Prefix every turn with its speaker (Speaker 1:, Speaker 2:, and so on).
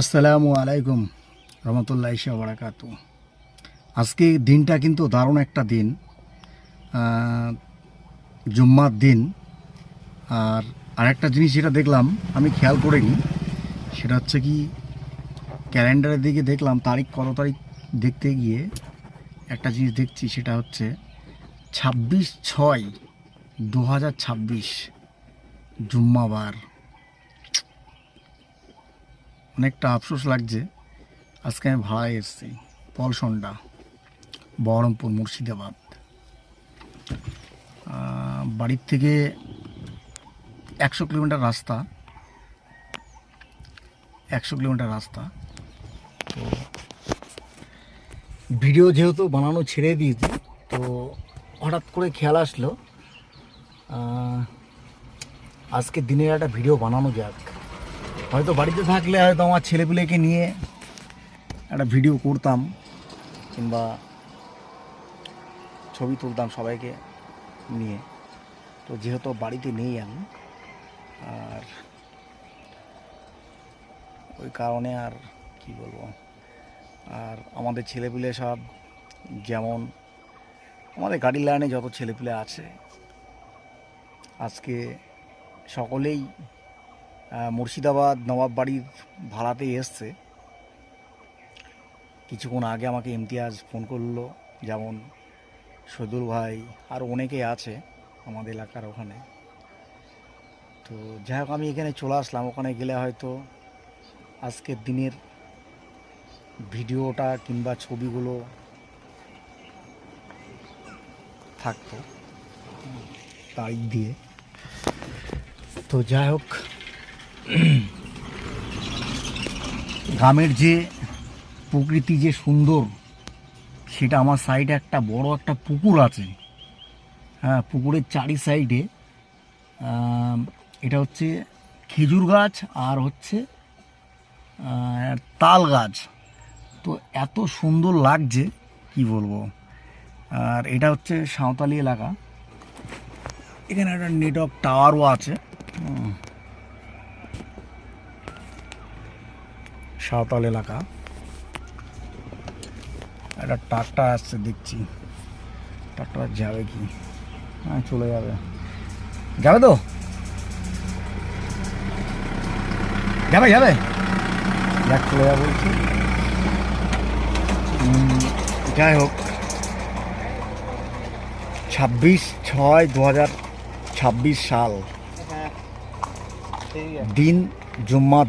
Speaker 1: আসসালামু আলাইকুম রহমতুল্লাহি বারাকাতু। আজকে দিনটা কিন্তু দারুণ একটা দিন, জুম্মার দিন। আর আরেকটা জিনিস যেটা দেখলাম, আমি খেয়াল করিনি, সেটা হচ্ছে কি, ক্যালেন্ডারের দিকে দেখলাম তারিখ কত তারিখ, দেখতে গিয়ে একটা জিনিস দেখছি, সেটা হচ্ছে 26/6/2026 জুম্মাবার। অনেকটা আফসোস লাগছে। আজকে আমি ভাড়ায় এসেছি পলসন্ডা, বহরমপুর, মুর্শিদাবাদ। বাড়ির থেকে 100 কিলোমিটার রাস্তা, 100 কিলোমিটার রাস্তা। তো ভিডিও যেহেতু বানানো ছেড়ে দিয়েছি, তো হঠাৎ করে খেয়াল আসলো আজকে দিনের একটা ভিডিও বানানো যাক। হয়তো বাড়িতে থাকলে হয়তো আমার ছেলেপিলেকে নিয়ে একটা ভিডিও করতাম, কিংবা ছবি তুলতাম সবাইকে নিয়ে। তো যেহেতু বাড়িতে নেই আমি, আর ওই কারণে আর কি বলবো, আর আমাদের ছেলেপিলে সব, যেমন আমাদের গাড়ির লাইনে যত ছেলেপিলে আছে, আজকে সকলেই মুর্শিদাবাদ নবাব বাড়ির ভাড়াতেই এসছে। কিছুক্ষণ আগে আমাকে ইমতিয়াজ ফোন করলো, যেমন সদুল ভাই, আর অনেকেই আছে আমাদের এলাকার ওখানে। তো যাই হোক, আমি এখানে চলে আসলাম। ওখানে গেলে হয়তো আজকের দিনের ভিডিওটা কিংবা ছবিগুলো থাকতো তারিখ দিয়ে। তো যাই হোক, গ্রামের যে প্রকৃতি যে সুন্দর, সেটা আমার সাইডে একটা বড় একটা পুকুর আছে। হ্যাঁ, পুকুরের চারি সাইডে এটা হচ্ছে খেজুর গাছ আর হচ্ছে তাল গাছ। তো এত সুন্দর লাগছে কি বলবো। আর এটা হচ্ছে সাঁওতালি এলাকা, এখানে একটা নেটওয়ার্ক টাওয়ারও আছে। সাঁওতাল এলাকা। একটা ট্রাক্টর আসছে দেখছি, ট্রাক্টর যাবে কি? হ্যাঁ, চলে যাবে, যাবে তো, যাবে যাবে, যাক, চলে যাবে বলছি। যাই হোক, 26/6/2026 সাল, দিন জুম্মার।